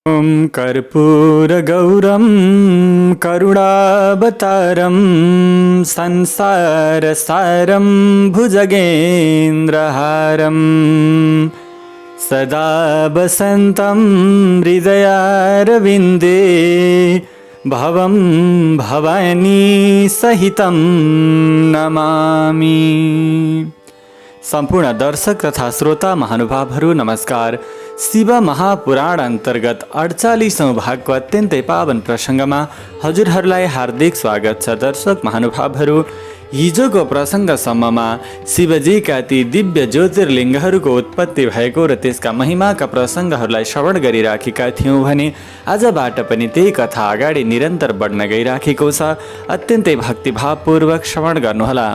ॐ कर्पूरगौरं करुणावतारं संसारसारं भुजगेन्द्रहारं सदा वसन्तं हृदयारविन्दे भवं भवानी सहितं नमामि। सम्पूर्ण दर्शक तथा श्रोता महानुभावहरू नमस्कार। शिव महापुराण अन्तर्गत 48औं भागको अत्यन्तै पावन प्रसङ्गमा हजुरहरूलाई हार्दिक स्वागत छ। दर्शक महानुभावहरू, हिजोको प्रसङ्गसम्ममा शिवजीका ती दिव्य ज्योतिर्लिङ्गहरूको उत्पत्ति भएको र त्यसका महिमाका प्रसङ्गहरूलाई श्रवण गरिराखेका थियौँ भने आजबाट पनि त्यही कथा अगाडि निरन्तर बढ्न गइराखेको छ। अत्यन्तै भक्तिभावपूर्वक श्रवण गर्नुहोला।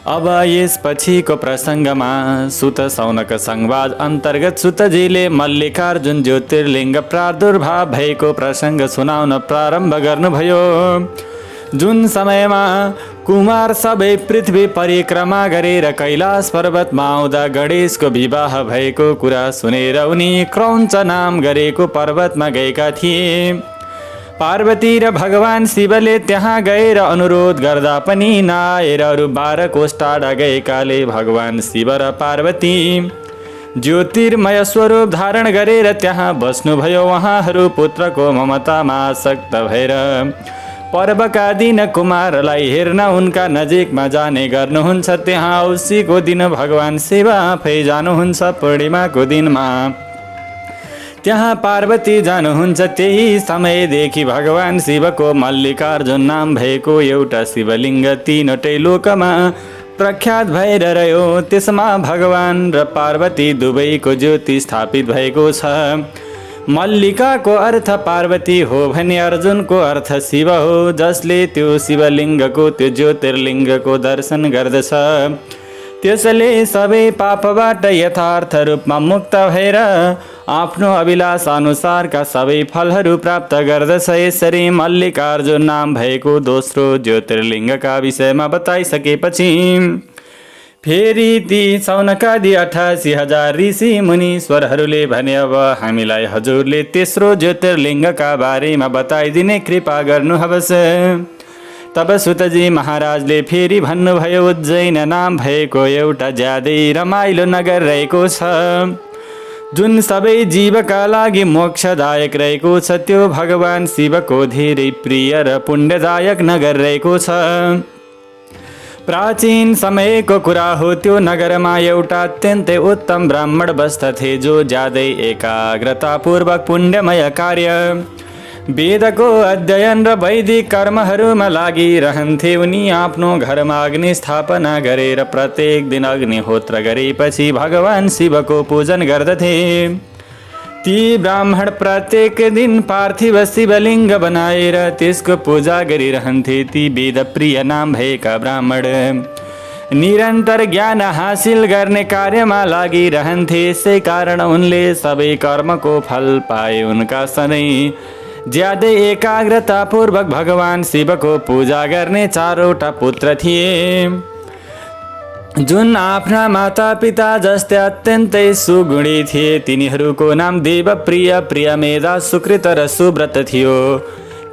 अब यसपछिको प्रसङ्गमा सुत सौनक संवाद अन्तर्गत सुतजीले मल्लिकार्जुन ज्योतिर्लिङ्ग प्रादुर्भाव भएको प्रसङ्ग सुनाउन प्रारम्भ गर्नुभयो। जुन समयमा कुमार सबै पृथ्वी परिक्रमा गरेर कैलाश पर्वतमा आउँदा गणेशको विवाह भएको कुरा सुनेर उनी क्रौञ्च नाम गरेको पर्वतमा गएका थिए। पार्वती र भगवान शिवले त्यहाँ गएर अनुरोध गर्दा पनि नआएर अरू 12 कोष टाढा गएकाले भगवान शिव र पार्वती ज्योतिर्मय स्वरूप धारण गरेर त्यहाँ बस्नुभयो। उहाँहरू पुत्रको ममतामा आसक्त भएर पर्वका दिन कुमारलाई हेर्न उनका नजिकमा जाने गर्नुहुन्छ। त्यहाँ औँसीको दिन भगवान शिव आफै जानुहुन्छ। पूर्णिमाको दिनमा त्यहाँ पार्वती जानुहुन्छ। त्यही समयदेखि भगवान शिवको मल्लिकार्जुन नाम भएको एउटा शिवलिङ्ग तीनवटै लोकमा प्रख्यात भएर रह्यो। त्यसमा भगवान र पार्वती दुवैको ज्योति स्थापित भएको छ। मल्लिकाको अर्थ पार्वती हो भने अर्जुनको अर्थ शिव हो, जसले त्यो शिवलिङ्गको त्यो ज्योतिर्लिङ्गको दर्शन गर्दछ। त्यसले सबै पापबाट यथार्थ रूपमा मुक्त भएर आफ्नो अभिलाष अनुसारका सबै फलहरू प्राप्त गर्दछ। यसरी मल्लिकार्जुन नाम भएको दोस्रो ज्योतिर्लिङ्गका विषयमा बताइसकेपछि फेरि ती सौनकादि 88,000 ऋषि मुनीश्वरहरूले भने अब हामीलाई हजुरले तेस्रो ज्योतिर्लिङ्गका बारेमा बताइदिने कृपा गर्नुहोस्। तब सुतजी महाराजले फेरि भन्नुभयो, उज्जैन नाम भएको एउटा ज्यादै रमाइलो नगर रहेको छ, जुन सबै जीवका लागि मोक्षदायक रहेको छ। त्यो भगवान शिवको धेरै प्रिय र पुण्यदायक नगर रहेको छ। प्राचीन समयको कुरा हो। त्यो नगरमा एउटा अत्यन्तै उत्तम ब्राह्मण बस्दथे, जो ज्यादै एकाग्रतापूर्वक पुण्यमय कार्य वेदको अध्ययन र वैदिक कर्महरूमा लागिरहन्थे। उनी आफ्नो घरमा अग्नि स्थापना गरेर प्रत्येक दिन अग्निहोत्र गरेपछि भगवान शिवको पूजन गर्दथे। ती ब्राह्मण प्रत्येक दिन पार्थिव शिवलिङ्ग बनाएर त्यसको पूजा गरिरहन्थे। ती वेदप्रिय नाम भएका ब्राह्मण निरन्तर ज्ञान हासिल गर्ने कार्यमा लागिरहन्थे। यसै कारण उनले सबै कर्मको फल पाए। उनका सधैँ ज्यादै एकाग्रतापूर्वक भगवान शिवको पूजा गर्ने 4वटा पुत्र थिए, जुन आफ्ना माता पिता जस्तै अत्यन्तै सुगुणी थिए। तिनीहरूको नाम देवप्रिय, प्रियमेधा, सुकृत र सुव्रत थियो।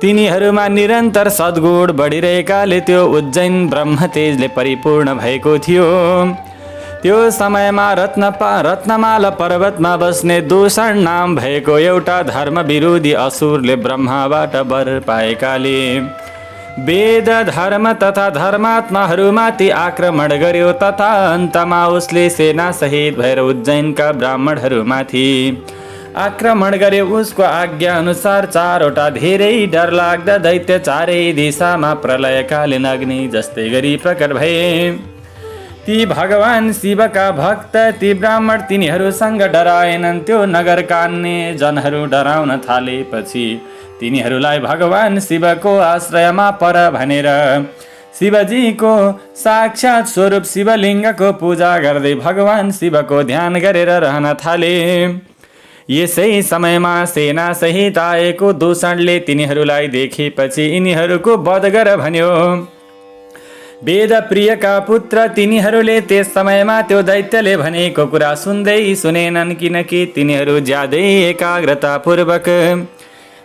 तिनीहरूमा निरन्तर सद्गुण बढिरहेकाले त्यो उज्जैन ब्रह्मतेजले परिपूर्ण भएको थियो। त्यो समयमा रत्नमाला पर्वतमा बस्ने दूषण नाम भएको एउटा धर्म विरोधी असुरले ब्रह्माबाट वर पाएकाले वेद धर्म तथा धर्मात्माहरूमाथि आक्रमण गर्यो, तथा अन्तमा उसले सेनासहित भएर उज्जैनका ब्राह्मणहरूमाथि आक्रमण गर्यो। उसको आज्ञा अनुसार 4वटा धेरै डरलाग्दा दैत्य चारै दिशामा प्रलयकालीन अग्नि जस्तै गरी प्रकट भए। ती भगवान शिवका भक्त ती ब्राह्मण तिनीहरूसँग डराएनन्। त्यो नगरका अन्य जनहरू डराउन थालेपछि तिनीहरूलाई भगवान शिवको आश्रयमा पर भनेर शिवजीको साक्षात स्वरूप शिवलिङ्गको पूजा गर्दै भगवान शिवको ध्यान गरेर रहन थाले। यसै समयमा सेना सहित आएको दूषणले तिनीहरूलाई देखेपछि यिनीहरूको वध गर भन्यो। वेद प्रियका पुत्र तिनीहरूले त्यस समयमा त्यो दैत्यले भनेको कुरा सुन्दै सुनेनन्, किनकि तिनीहरू ज्यादै एकाग्रतापूर्वक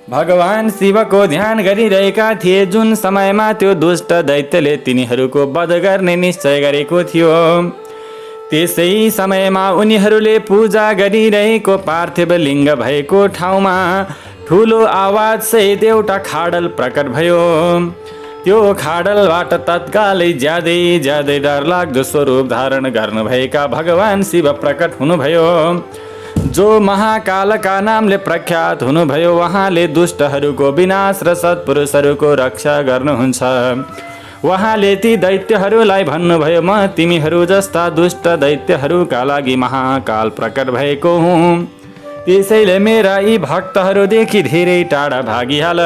भगवान शिवको ध्यान गरिरहेका थिए, जुन समयमा त्यो दुष्ट दैत्यले तिनीहरूको वध गर्ने निश्चय गरेको थियो। त्यसै समयमा उनीहरूले पूजा गरिरहेको पार्थिव लिङ्ग भएको ठाउँमा ठुलो आवाजसहित एउटा खाडल प्रकट भयो। त्यो खाडलबाट तत्कालै ज्यादै डरलाग्दो स्वरूप धारण गर्नुभएका भगवान शिव प्रकट हुनुभयो, जो महाकालका नामले प्रख्यात हुनुभयो। उहाँले दुष्टहरूको विनाश र सत्पुरुषहरूको रक्षा गर्नुहुन्छ। उहाँले ती दैत्यहरूलाई भन्नुभयो, म तिमीहरू जस्ता दुष्ट दैत्यहरूका लागि महाकाल प्रकट भएको हुँ, त्यसैले मेरा यी भक्तहरूदेखि धेरै टाढा भागिहाल।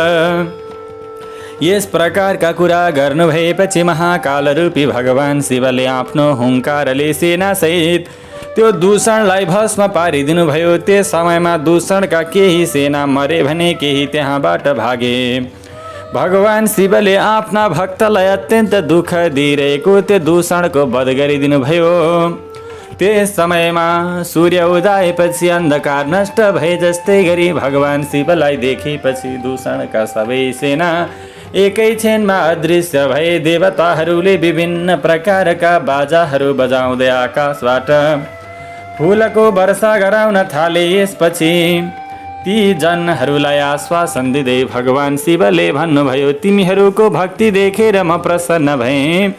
यस प्रकारका कुरा गर्नु भएपछि महाकाल रूपी भगवान शिवले आफ्नो हुङ्कारले सेनासहित त्यो दूषणलाई भस्म पारिदिनु भयो। त्यस समयमा दूषणका केही सेना मरे भने केही त्यहाँबाट भागे। भगवान शिवले आफ्ना भक्तलाई अत्यन्त दुःख दिइरहेको त्यो दूषणको वध गरिदिनु भयो। त्यस समयमा सूर्य उदाएपछि अन्धकार नष्ट भए जस्तै गरी भगवान शिवलाई देखेपछि दूषणका सबै सेना एकै क्षणमा अदृश्य भए। देवताहरूले विभिन्न प्रकारका बाजाहरू बजाउँदै आकाशबाट फुलको वर्षा गराउन थाले। यसपछि ती जनहरूलाई आश्वासन दिँदै भगवान शिवले भन्नुभयो, तिमीहरूको भक्ति देखेर म प्रसन्न भएँ,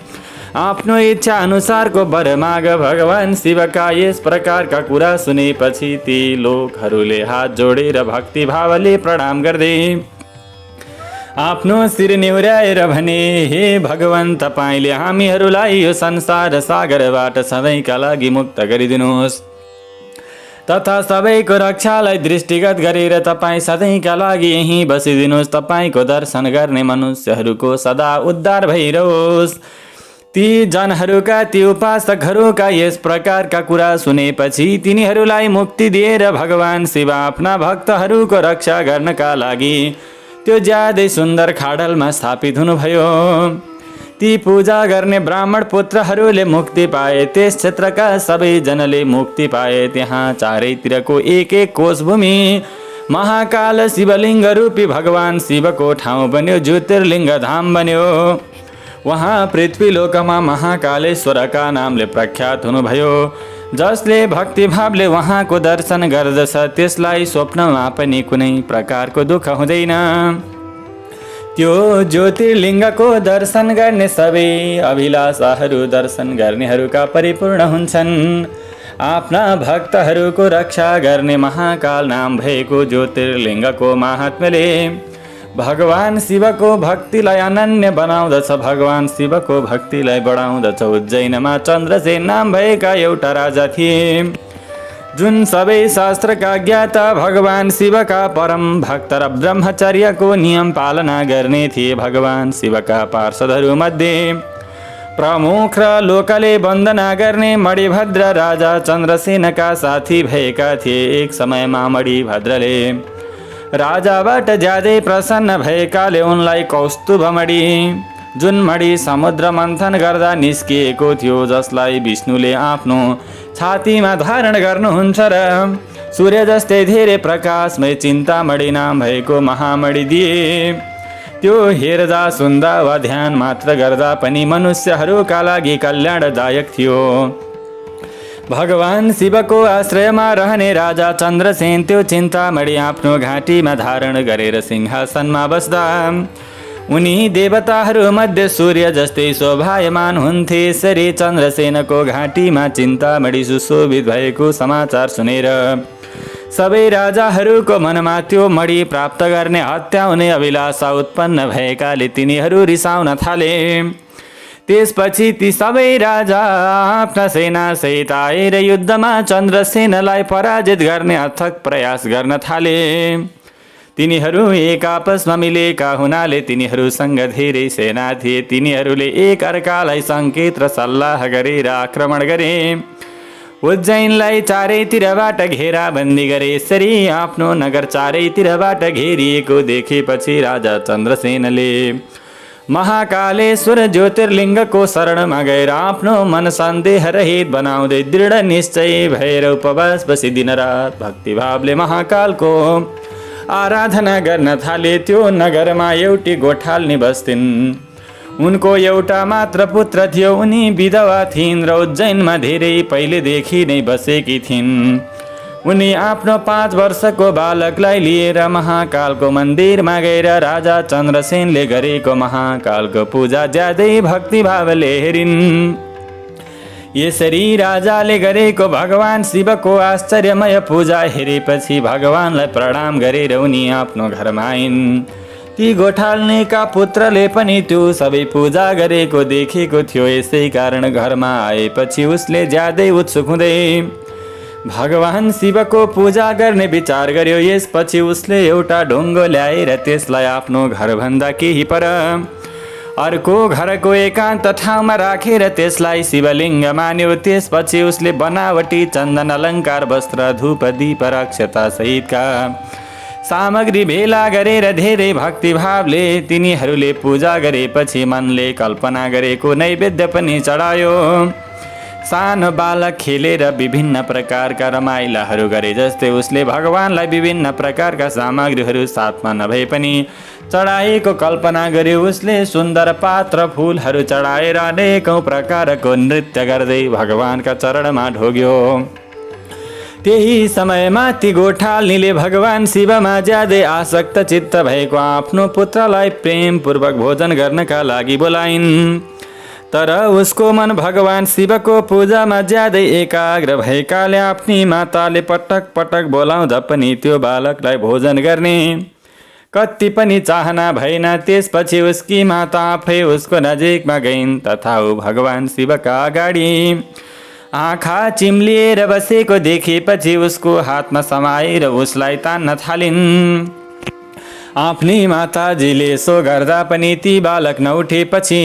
आफ्नो इच्छा अनुसारको वर माग। भगवान शिवका यस प्रकारका कुरा सुनेपछि ती लोकहरूले हात जोडेर भक्तिभावले प्रणाम गर्दै आफ्नो शिर निहुर्याएर भने, हे भगवान, तपाईँले हामीहरूलाई यो संसार सागरबाट सधैँका लागि मुक्त गरिदिनुहोस् तथा सबैको रक्षालाई दृष्टिगत गरेर तपाईँ सधैँका लागि यहीँ बसिदिनुहोस्। तपाईँको दर्शन गर्ने मनुष्यहरूको सदा उद्धार भइरहोस्। ती जनहरूका ती उपासकहरूका यस प्रकारका कुरा सुनेपछि तिनीहरूलाई मुक्ति दिएर भगवान शिव आफ्ना भक्तहरूको रक्षा गर्नका लागि त्यो ज्यादै सुन्दर खाडलमा स्थापित हुनुभयो। ती पूजा गर्ने ब्राह्मण पुत्रहरूले मुक्ति पाए। त्यस क्षेत्रका सबैजनाले मुक्ति पाए। त्यहाँ चारैतिरको एक एक कोशभूमि महाकाल शिवलिङ्ग रूपी भगवान शिवको ठाउँ बन्यो, ज्योतिर्लिङ्ग धाम बन्यो। उहाँ पृथ्वीलोकमा महाकालेश्वरका नामले प्रख्यात हुनुभयो। जसले भक्तिभावले उहाँको दर्शन गर्दछ त्यसलाई स्वप्नमा पनि कुनै प्रकारको दुःख हुँदैन। त्यो ज्योतिर्लिङ्गको दर्शन गर्ने सबै अभिलाषाहरू दर्शन गर्नेहरूका परिपूर्ण हुन्छन्। आफ्ना भक्तहरूको रक्षा गर्ने महाकाल नाम भएको ज्योतिर्लिङ्गको महात्म्यले भगवान शिवको भक्तिलाई अनन्य बनाउँदछ। भगवान शिवको भक्तिलाई बढाउँदछ। उज्जैनमा चन्द्रसेन नाम भएका एउटा राजा थिए, जुन सबै शास्त्रका ज्ञाता भगवान शिवका परम भक्त र ब्रह्मचर्यको नियम पालना गर्ने थिए। भगवान शिवका पार्षदहरूमध्ये प्रमुख र लोकले वन्दना गर्ने मणिभद्र राजा चन्द्रसेनका साथी भएका थिए। एक समयमा मणिभद्रले राजाबाट ज्यादै प्रसन्न भएकाले उनलाई कौस्तुभमणि, जुन मणि समुद्र मन्थन गर्दा निस्किएको थियो, जसलाई विष्णुले आफ्नो छातीमा धारण गर्नुहुन्छ र सूर्य जस्तै धेरै प्रकाशमय चिन्तामणि नाम भएको महामणि दिए। त्यो हेर्दा सुन्दा वा ध्यान मात्र गर्दा पनि मनुष्यहरूका लागि कल्याणदायक थियो। भगवान शिवको आश्रयमा रहने राजा चन्द्रसेन त्यो चिन्तामणि आफ्नो घाँटीमा धारण गरेर सिंहासनमा बस्दा उनी देवताहरूमध्ये सूर्य जस्तै शोभायमान हुन्थे। यसरी चन्द्रसेनको घाँटीमा चिन्तामणि सुशोभित भएको समाचार सुनेर सबै राजाहरूको मनमा त्यो मणि प्राप्त गर्ने हत्या हुने अभिलाषा उत्पन्न भएकाले तिनीहरू रिसाउन थाले। त्यसपछि ती सबै राजा आफ्ना सेनासहित आएर युद्धमा चन्द्रसेनलाई पराजित गर्ने अथक प्रयास गर्न थाले। तिनीहरू एक आपसमा मिलेका हुनाले तिनीहरूसँग धेरै सेना थिए। तिनीहरूले एक अर्कालाई सङ्केत र सल्लाह गरेर आक्रमण गरे। उज्जैनलाई चारैतिरबाट घेराबन्दी गरे। यसरी आफ्नो नगर चारैतिरबाट घेरिएको देखेपछि राजा चन्द्रसेनले महाकालेश्वर ज्योतिर्लिङ्गको शरणमा गएर आफ्नो मन सन्देह रहित बनाउँदै दृढ निश्चय भएर उपवास बसी दिनरात भक्तिभावले महाकालको आराधना गर्न थाले। त्यो नगरमा एउटी गोठाल्नी बस्थिन्। उनको एउटा मात्र पुत्र थियो। उनी विधवा थिइन् र उज्जैनमा धेरै पहिलेदेखि नै बसेकी थिइन्। उनी आफ्नो 5 वर्षको बालकलाई लिएर महाकालको मन्दिरमा गएर राजा चन्द्रसेनले गरेको महाकालको पूजा ज्यादै भक्तिभावले हेरिन्। यसरी राजाले गरेको भगवान शिवको आश्चर्यमय पूजा हेरेपछि भगवानलाई प्रणाम गरेर उनी आफ्नो घरमा आइन्। ती गोठाल्नेका पुत्रले पनि त्यो सबै पूजा गरेको देखेको थियो। यसै कारण घरमा आएपछि उसले ज्यादै उत्सुक हुँदै भगवान शिवको पूजा गर्ने विचार गर्यो। यसपछि उसले एउटा ढुङ्गो ल्याएर त्यसलाई आफ्नो घरभन्दा केही पर अर्को घरको एकान्त ठाउँमा राखेर त्यसलाई शिवलिङ्ग मान्यो। त्यसपछि उसले बनावटी चन्दन अलङ्कार वस्त्र धूप दीप अक्षता सहितका सामग्री भेला गरेर धेरै भक्तिभावले तिनीहरूले पूजा गरेपछि मनले कल्पना गरेको नैवेद्य पनि चढायो। सानो बालक खेलेर विभिन्न प्रकारका रमाइलाहरू गरे जस्तै उसले भगवानलाई विभिन्न प्रकारका सामग्रीहरू साथमा नभए पनि चढाएको कल्पना गर्यो। उसले सुन्दर पात्र फुलहरू चढाएर अनेकौं प्रकारको नृत्य गर्दै भगवानका चरणमा ढोग्यो। त्यही समयमा ती गोठाल्नीले भगवान शिवमा ज्यादै आसक्त चित्त भएको आफ्नो पुत्रलाई प्रेमपूर्वक भोजन गर्नका लागि बोलाइन्। तर उसको मन भगवान शिवको पूजामा ज्यादै एकाग्र भएकाले आफ्नी माताले पटक पटक बोलाउँदा पनि त्यो बालकलाई भोजन गर्ने कति पनि चाहना भएन। त्यसपछि उसकी माता आफै उसको नजिकमा गइन् तथा ऊ भगवान शिवका अगाडि आँखा चिम्लिएर बसेको देखेपछि उसको हातमा समाएर उसलाई तान्न थालिन्। आफ्नी माताजीले यसो गर्दा पनि ती बालक नउठेपछि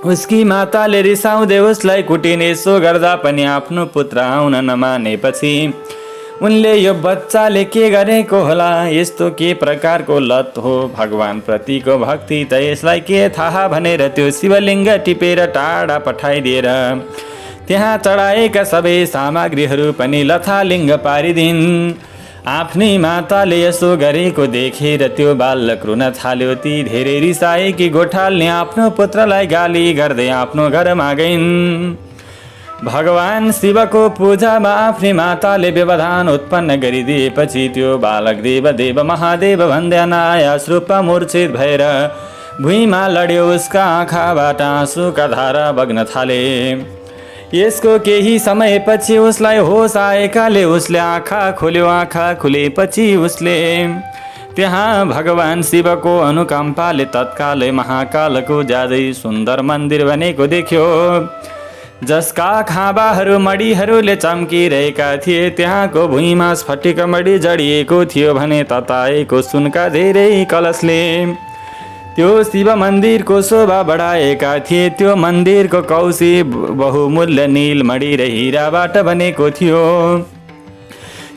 उसकी माताले रिसाउँदै उसलाई कुटिने। यसो गर्दा पनि आफ्नो पुत्र आउन नमानेपछि उनले यो बच्चाले के गरेको होला, यस्तो के प्रकारको लत हो भगवान प्रतिको भक्ति त यसलाई के थाहा भनेर त्यो शिवलिङ्ग टिपेर टाढा पठाइदिएर त्यहाँ चढाएका सबै सामग्रीहरू पनि लथालिङ्ग पारिदिन्। आफ्नी माताले यसो गरेको देखेर त्यो बालक रुन थाल्यो। ती धेरै रिसाए कि गोठाल्ने आफ्नो पुत्रलाई गाली गर्दै आफ्नो घरमा गइन्। भगवान शिवको पूजामा आफ्नी माताले व्यवधान उत्पन्न गरिदिएपछि त्यो बालक देव देव महादेव भन्दै अनायास रूपमा मूर्छित भएर भुइँमा लड्यो। उसका आँखाबाट आँसुका धारा बग्न थाले। यसको केही समयपछि उसलाई होस आएकाले उसले आँखा खोल्यो। आँखा खुलेपछि उसले त्यहाँ भगवान शिवको अनुकम्पाले तत्कालै महाकालको ज्यादै सुन्दर मन्दिर बनेको देख्यो, जसका खाँबाहरू मडीहरूले चम्किरहेका थिए। त्यहाँको भुइँमा स्फटिक मडी जडिएको थियो भने तताएको सुनका धेरै कलशले त्यो शिव मन्दिरको शोभा बढाएका थिए। त्यो मन्दिरको कौशी बहुमूल्य नील मणि र हिराबाट बनेको थियो।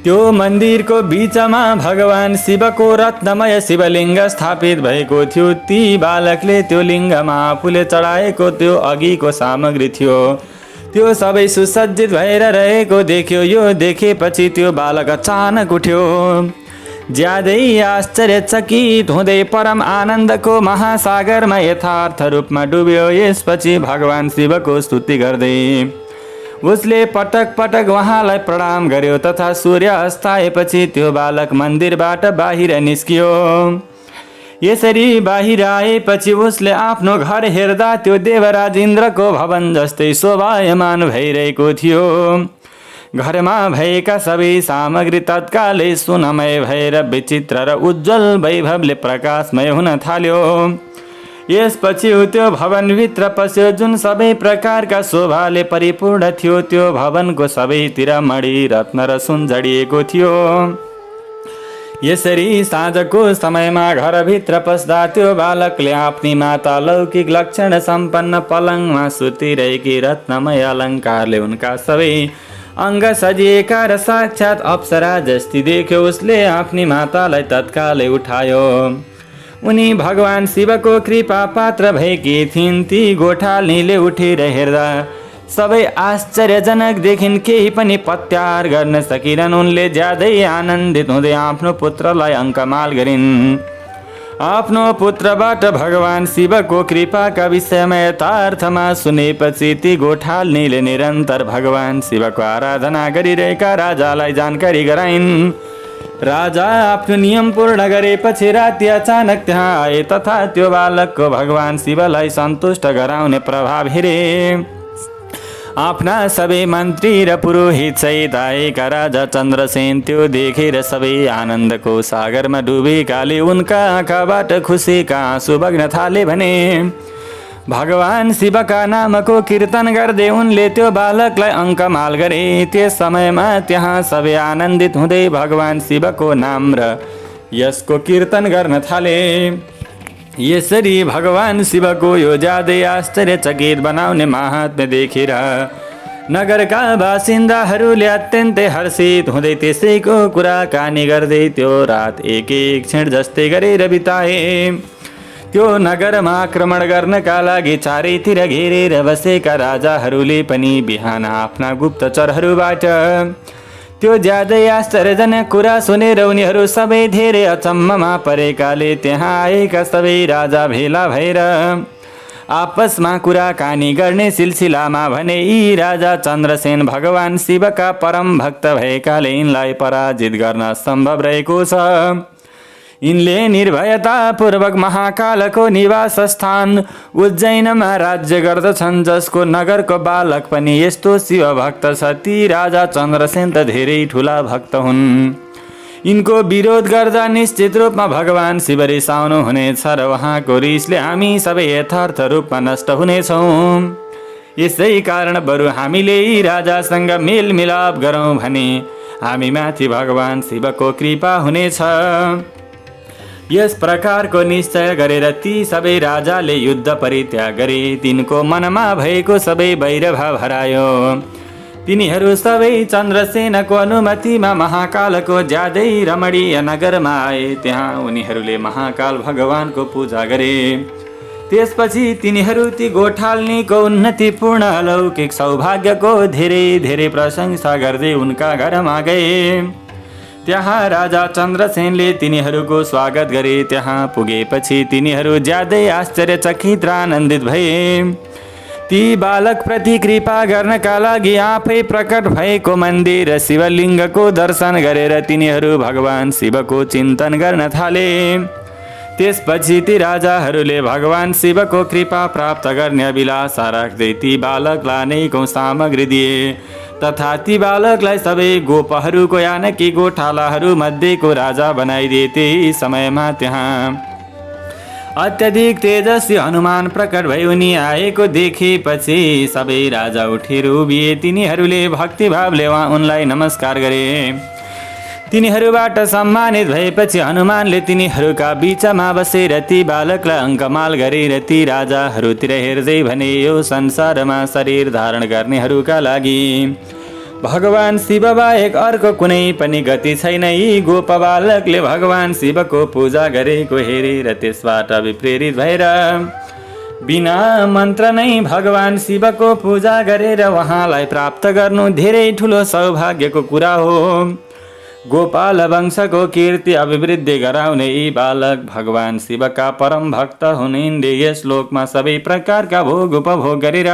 त्यो मन्दिरको बीचमा भगवान शिवको रत्नमय शिवलिङ्ग स्थापित भएको थियो। ती बालकले त्यो लिङ्गमा आफूले चढाएको त्यो अघिको सामग्री थियो त्यो सबै सुसज्जित भएर रहेको देख्यो। यो देखेपछि त्यो बालक अचानक उठ्यो। ज्यादै आश्चर्यचकित हुँदै परम आनन्दको महासागरमा यथार्थ रूपमा डुब्यो। यसपछि भगवान शिवको स्तुति गर्दै उसले पटक पटक उहाँलाई प्रणाम गर्यो तथा सूर्य अस्ताएपछि त्यो बालक मन्दिरबाट बाहिर निस्कियो। यसरी बाहिर आएपछि उसले आफ्नो घर हेर्दा त्यो देवराज इन्द्रको भवन जस्तै शोभायमान भइरहेको थियो। घरमा भएका सबै सामग्री तत्कालै सुनमय भएर विचित्र र उज्जवल वैभवले प्रकाशमय हुन थाल्यो। यसपछि त्यो भवनभित्र पस्यो जुन सबै प्रकारका शोभाले परिपूर्ण थियो। त्यो भवनको सबैतिर मणि रत्न र सुन जडिएको थियो। यसरी साँझको समयमा घरभित्र पस्दा त्यो बालकले आफ्नी माता लौकिक लक्षण सम्पन्न पलङमा सुतिरहेकी रत्नमय अलङ्कारले उनका सबै अङ्ग सजिएका र साक्षात् अप्सरा जस्ती देख्यो। उसले आफ्नी मातालाई तत्कालै उठायो। उनी भगवान शिवको कृपा पात्र भएकी थिइन्। ती गोठाल्नीले उठेर हेर्दा सबै आश्चर्यजनक देखिन्। केही पनि पत्यार गर्न सकिनन्। उनले ज्यादै आनन्दित हुँदै आफ्नो पुत्रलाई अङ्कमाल गरिन्। आफ्नो पुत्रबाट भगवान शिवको कृपाका विषयमा यथार्थमा सुनेपछि ती गोठाल्नीले निरन्तर भगवान शिवको आराधना गरिरहेका राजालाई जानकारी गराइन्। राजा आफ्नो नियम पूर्ण गरेपछि राति अचानक त्यहाँ आए तथा त्यो बालकको भगवान शिवलाई सन्तुष्ट गराउने प्रभाव हेरे। आफ्ना सबै मन्त्री र पुरोहित सहित आएका राजा चन्द्रसेन त्यो देखेर सबै आनन्दको सागरमा डुबेकाले उनका आँखाबाट खुसीका आँसु बग्न थाले भने भगवान शिवका नामको कीर्तन गर्दै उनले त्यो बालकलाई अङ्कमाल गरे। त्यस समयमा त्यहाँ सबै आनन्दित हुँदै भगवान शिवको नाम र यसको कीर्तन गर्न थाले। यसरी भगवान शिवको यो ज्यादै आश्चर्यचकित बनाउने महात्म्य देखेर नगरका बासिन्दाहरूले अत्यन्तै हर्षित हुँदै त्यसैको कुराकानी गर्दै त्यो रात एक क्षण जस्तै गरेर बिताए। त्यो नगरमा आक्रमण गर्नका लागि चारैतिर घेरेर बसेका राजाहरूले पनि बिहान आफ्ना गुप्तचरहरूबाट त्यो ज्यादै आश्चर्यजनक कुरा सुनेर उनीहरू सबै धेरै अचम्ममा परेकाले त्यहाँ आएका सबै राजा भेला भएर आपसमा कुराकानी गर्ने सिलसिलामा भने यी राजा चन्द्रसेन भगवान शिवका परम भक्त भएकाले यिनलाई पराजित गर्न सम्भव रहेको छ। यिनले निर्भयतापूर्वक महाकालको निवास स्थान उज्जैनमा राज्य गर्दछन् जसको नगरको बालक पनि यस्तो शिव भक्त छ। ती राजा चन्द्रसेन त धेरै ठुला भक्त हुन्। यिनको विरोध गर्दा निश्चित रूपमा भगवान शिव रिसाउनु हुनेछ र उहाँको रिसले हामी सबै यथार्थ रूपमा नष्ट हुनेछौँ। यसै कारण बरु हामीले यी राजासँग मेलमिलाप गरौँ भने हामीमाथि भगवान शिवको कृपा हुनेछ। यस प्रकारको निश्चय गरेर ती सबै राजाले युद्ध परित्याग गरे। तिनको मनमा भएको सबै वैरभाव हरायो। तिनीहरू सबै चन्द्रसेनको अनुमतिमा महाकालको ज्यादै रमणीय नगरमा आए। त्यहाँ उनीहरूले महाकाल भगवानको पूजा गरे। त्यसपछि तिनीहरू ती गोठाल्नीको उन्नतिपूर्ण अलौकिक सौभाग्यको धेरै धेरै प्रशंसा गर्दै उनका घरमा गए। त्यहाँ राजा चन्द्रसेनले तिनीहरूको स्वागत गरे। त्यहाँ पुगेपछि तिनीहरू ज्यादै आश्चर्यचकित र आनन्दित भए। ती बालकप्रति कृपा गर्नका लागि आफै प्रकट भएको मन्दिर र शिवलिङ्गको दर्शन गरेर तिनीहरू भगवान शिवको चिन्तन गर्न थाले। त्यसपछि ती राजाहरूले भगवान शिवको कृपा प्राप्त गर्ने अभिलाषा राख्दै ती बालकलाई अनेकौं सामग्री दिए तथा ती बालकलाई सबै गोपहरूको यानकी गोठालाहरू मध्येको राजा बनाइदिए। त्यही समयमा त्यहाँ अत्यधिक तेजस्वी हनुमान प्रकट भई उनी आएको देखेपछि सबै राजा उठेर उभिए। तिनीहरूले भक्तिभावले उनलाई नमस्कार गरे। तिनीहरूबाट सम्मानित भएपछि हनुमानले तिनीहरूका बीचमा बसेर ती बालकलाई अङ्कमाल गरेर ती राजाहरूतिर हेर्दै भने यो संसारमा शरीर धारण गर्नेहरूका लागि भगवान शिव बाहेक अर्को कुनै पनि गति छैन। यी गोप बालकले भगवान शिवको पूजा गरेको हेरेर त्यसबाट विप्रेरित भएर बिना मन्त्र नै भगवान शिवको पूजा गरेर उहाँलाई प्राप्त गर्नु धेरै ठुलो सौभाग्यको कुरा हो। गोपाल वंशको कीर्ति अभिवृद्धि गराउने यी बालक भगवान शिवका परम भक्त हुन्। यिनले यस लोकमा सबै प्रकारका भोग उपभोग गरेर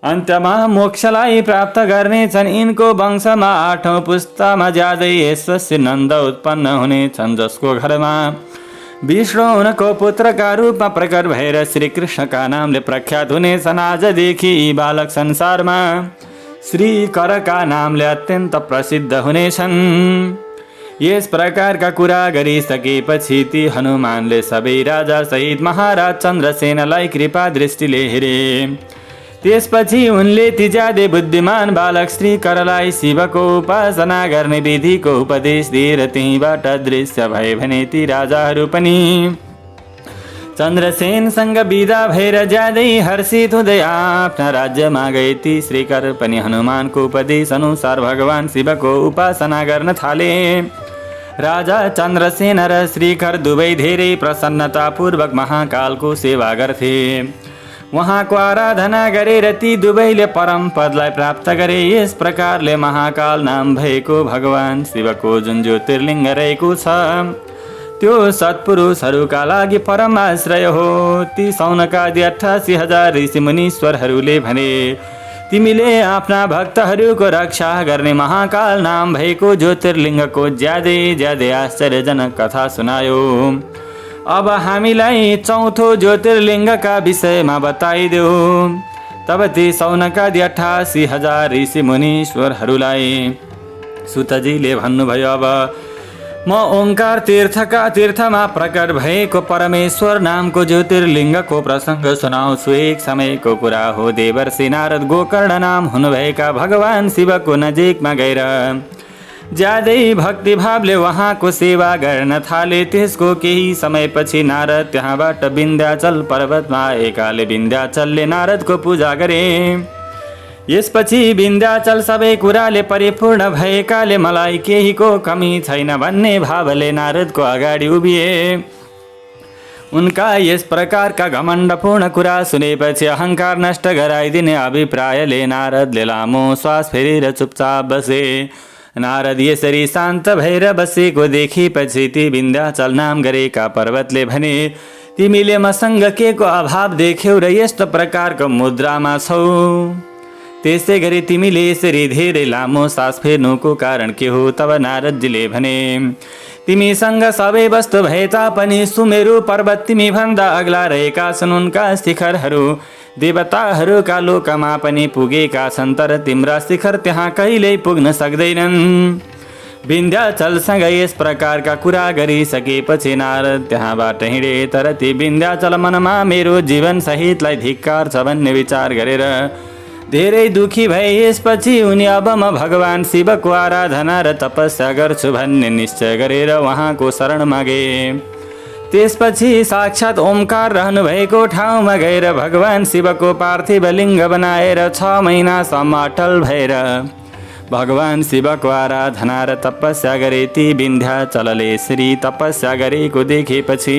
अन्त्यमा मोक्षलाई प्राप्त गर्नेछन्। यिनको वंशमा 8औं पुस्तामा ज्यादै यशस्वी नन्द उत्पन्न हुनेछन् जसको घरमा विष्णु उनको पुत्रका रूपमा प्रकट भएर श्री कृष्णका नामले प्रख्यात हुनेछन्। आजदेखि यी बालक संसारमा श्री करका नामले अत्यन्त प्रसिद्ध हुनेछन्। यस प्रकारका कुरा गरिसकेपछि ती हनुमानले सबै राजा सहित महाराज चन्द्रसेनलाई कृपा दृष्टिले हेरे। त्यसपछि उनले ती ज्यादै बुद्धिमान बालक श्री करलाई शिवको उपासना गर्ने विधिको उपदेश दिएर त्यहीबाट दृश्य भए भने ती राजाहरू पनि चन्द्रसेनसँग विदा भएर ज्यादै हर्षित हुँदै आफ्ना राज्यमा गए। ती श्रीकर पनि हनुमानको उपदेश अनुसार भगवान शिवको उपासना गर्न थाले। राजा चन्द्रसेन र श्रीकर दुवै धेरै प्रसन्नतापूर्वक महाकालको सेवा गर्थे। उहाँको आराधना गरेर ती दुवैले परम पदलाई प्राप्त गरे। यस प्रकारले महाकाल नाम भएको भगवान शिवको जुन ज्योतिर्लिङ्ग रहेको छ त्यो सत्पुरुषहरूका लागि परम आश्रय हो। ती सौनकादि 88,000 ऋषि मुनीश्वरहरूले भने, तिमीले आफ्ना भक्तहरूको रक्षा गर्ने महाकाल नाम भएको ज्योतिर्लिङ्गको ज्यादै आश्चर्यजनक कथा सुनायो। अब हामीलाई चौथो ज्योतिर्लिङ्गका विषयमा बताइदेऊ। तब ती सौनकादि 88,000 ऋषि मुनीश्वरहरूलाई सुतजीले भन्नुभयो, अब म ओंकार तीर्थका तीर्थमा प्रकट भएको परमेश्वर नामको ज्योतिर्लिङ्गको प्रसङ्ग सुनाउँछु। एक समयको कुरा हो, देवर्षि नारद गोकर्ण नाम हुनुभएका भगवान शिवको नजिकमा गएर ज्यादै भक्तिभावले उहाँको सेवा गर्न थाले। त्यसको केही समयपछि नारद त्यहाँबाट विन्ध्याचल पर्वतमा आएकाले विन्ध्याचलले नारदको पूजा गरे। यसपछि विन्ध्याचल सबै कुराले परिपूर्ण भएकाले मलाई केहीको कमी छैन भन्ने भावले नारदको अगाडि उभिए। उनका यस प्रकारका घमण्डपूर्ण कुरा सुनेपछि अहङ्कार नष्ट गराइदिने अभिप्रायले नारदले लामो श्वास फेरेर चुपचाप बसे। नारद यसरी शान्त भएर बसेको देखेपछि ती विन्ध्याचल नाम गरेका पर्वतले भने, तिमीले मसँग के को अभाव देख्यौ र यस्तो प्रकारको मुद्रामा छौ? त्यसै गरी तिमीले यसरी धेरै लामो सास फेर्नुको कारण के हो? तब नारदजीले भने, तिमीसँग सबै वस्तु भए तापनि सुमेरु पर्वत तिमी भन्दा अग्ला रहेका छन्। उनका शिखरहरू देवताहरूका लोकमा पनि पुगेका छन्, तर तिम्रा शिखर त्यहाँ कहिल्यै पुग्न सक्दैनन्। विन्ध्याचलसँग यस प्रकारका कुरा गरिसकेपछि नारद त्यहाँबाट हिँडे। तर ती विन्ध्याचल मनमा मेरो जीवन सहितलाई धिक्कार छ भन्ने विचार गरेर धेरै दुखी भए। यसपछि उनी अब म भगवान शिवको आराधना र तपस्या गर्छु भन्ने निश्चय गरेर उहाँको शरणमा गए। त्यसपछि साक्षात् ओमकार रहनुभएको ठाउँमा गएर भगवान शिवको पार्थिव लिङ्ग बनाएर 6 महिनासम्म अटल भएर भगवान शिवको आराधना र तपस्या गरे। ती विन्ध्याचलले श्री तपस्या गरेको देखेपछि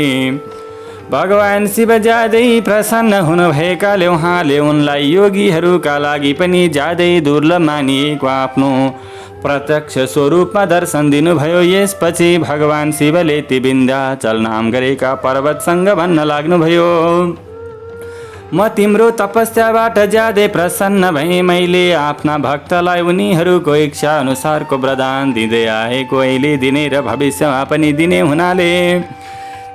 भगवान शिव ज्यादै प्रसन्न हुनुभएकाले उहाँले उनलाई योगीहरूका लागि पनि ज्यादै दुर्लभ मानिएको आफ्नो प्रत्यक्ष स्वरूपमा दर्शन दिनुभयो। यसपछि भगवान शिवले ती विन्ध्याचल नाम गरेका पर्वतसँग भन्न लाग्नुभयो, म तिम्रो तपस्याबाट ज्यादै प्रसन्न भएँ। मैले आफ्ना भक्तलाई उनीहरूको इच्छा अनुसारको वरदान दिँदै आएको, अहिले दिने र भविष्यमा पनि दिने हुनाले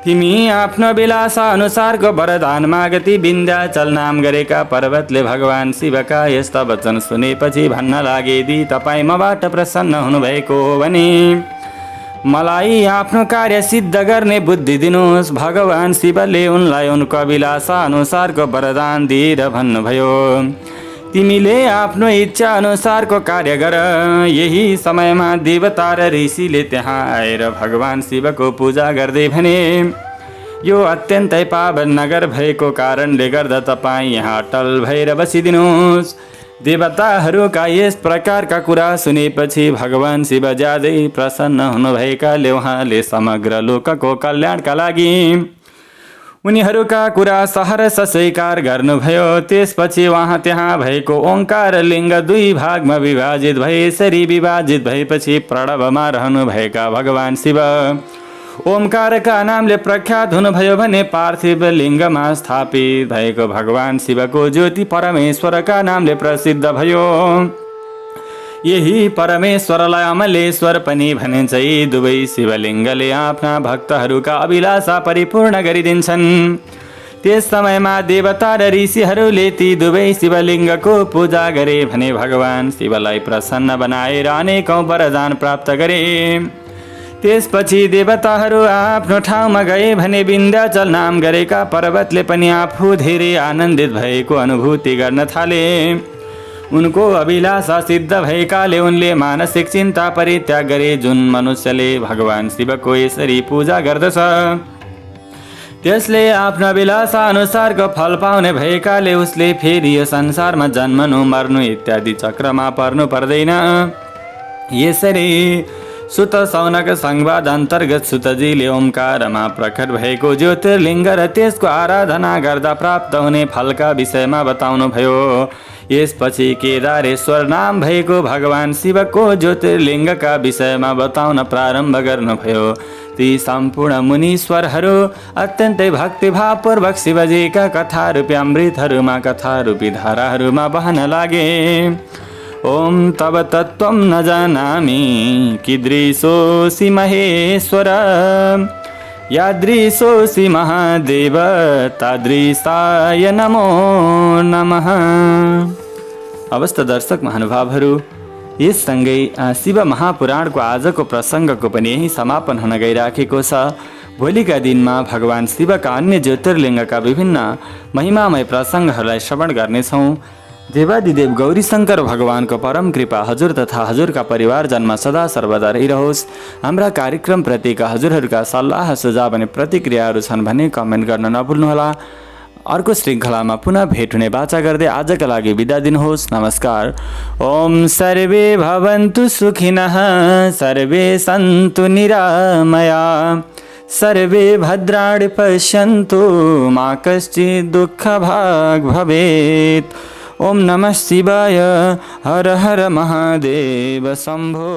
तिमी आफ्नो विलासा अनुसारको वरदान माग। ती विन्ध्याचल नाम गरेका पर्वतले भगवान शिवका यस्ता वचन सुनेपछि भन्न लागे, यदि तपाईँ मबाट प्रसन्न हुनुभएको हो भने मलाई आफ्नो कार्य सिद्ध गर्ने बुद्धि दिनुहोस्। भगवान शिवले उनलाई उनको अभिलाषा अनुसारको वरदान दिएर भन्नुभयो, तिमीले आफ्नो इच्छा अनुसारको कार्य गर। यही समयमा देवता र ऋषिले त्यहाँ आएर भगवान शिवको पूजा गर्दै भने, यो अत्यन्तै पावन नगर भएको कारणले गर्दा तपाईँ यहाँ अटल भएर बसिदिनुहोस्। देवताहरूका यस प्रकारका कुरा सुनेपछि भगवान शिव ज्यादै प्रसन्न हुनुभएकाले उहाँले समग्र लोकको कल्याणका लागि उनीहरूका कुरा सहर्ष स्वीकार गर्नुभयो। त्यसपछि उहाँ त्यहाँ भएको ओंकार लिङ्ग 2 भागमा विभाजित भए। यसरी विभाजित भएपछि प्रणवमा रहनुभएका भगवान शिव ओमकारका नामले प्रख्यात हुनुभयो भने पार्थिव लिङ्गमा स्थापित भएको भगवान शिवको ज्योति परमेश्वरका नामले प्रसिद्ध भयो। यही परमेश्वरलाई अमलेश्वर पनि भनिन्छ। यी दुवै शिवलिङ्गले आफ्ना भक्तहरूका अभिलाषा परिपूर्ण गरिदिन्छन्। त्यस समयमा देवता र ऋषिहरूले ती दुवै शिवलिङ्गको पूजा गरे भने भगवान शिवलाई प्रसन्न बनाएर अनेकौं वरदान प्राप्त गरे। त्यसपछि देवताहरू आफ्नो ठाउँमा गए भने विन्ध्याचल नाम गरेका पर्वतले पनि आफू धेरै आनन्दित भएको अनुभूति गर्न थाले। उनको अभिलाषा सिद्ध भएकाले उनले मानसिक चिन्ता परित्याग गरे। जुन मनुष्यले भगवान शिवको यसरी पूजा गर्दछ त्यसले आफ्नो अभिलाषा अनुसारको फल पाउने भएकाले उसले फेरि यो संसारमा जन्मनु मर्नु इत्यादि चक्रमा पर्नु पर्दैन। यसरी सुत सौनक संवाद अन्तर्गत सुतजीले ओमकारमा प्रकट भएको ज्योतिर्लिङ्ग र त्यसको आराधना गर्दा प्राप्त हुने फलका विषयमा बताउनुभयो। यसपछि केदारेश्वर नाम भएको भगवान शिवको ज्योतिर्लिङ्गका विषयमा बताउन प्रारम्भ गर्नुभयो। ती सम्पूर्ण मुनीश्वरहरू अत्यन्तै भक्तिभावपूर्वक शिवजीका कथारूपी अमृतहरूमा कथारूपी धाराहरूमा बहन लागे। ओम तव तत्त्वं न जानामि कीदृशोऽसि महेश्वर यादृशोऽसि महादेव तादृशाय नमो नमः। अवस्थ दर्शक महानुभावहरू, यससँगै शिव महापुराणको आजको प्रसङ्गको पनि यही समापन हुन गइराखेको छ। भोलिका दिनमा भगवान शिवका अन्य ज्योतिर्लिङ्गका विभिन्न महिमामय प्रसङ्गहरूलाई श्रवण गर्नेछौँ। देवादिदेव गौरीशङ्कर भगवानको परम कृपा हजुर तथा हजुरका परिवारजनमा सदा सर्वदा रहिरहोस्। हाम्रा कार्यक्रमप्रतिका हजुरहरूका सल्लाह सुझाव अनि प्रतिक्रियाहरू छन् भने कमेन्ट गर्न नभुल्नुहोला। अर्को श्रृङ्खलामा पुनः भेट हुने बाचा गर्दै आजका लागि बिदा दिनुहोस्। नमस्कार। ओम सर्वे भवन्तु सुखिनः सर्वे सन्तु निरामया सर्वे भद्राणि पश्यन्तु मा कश्चित् दुःखभाग् भवेत्। ओम नमः शिवाय। हर हर महादेव शम्भो।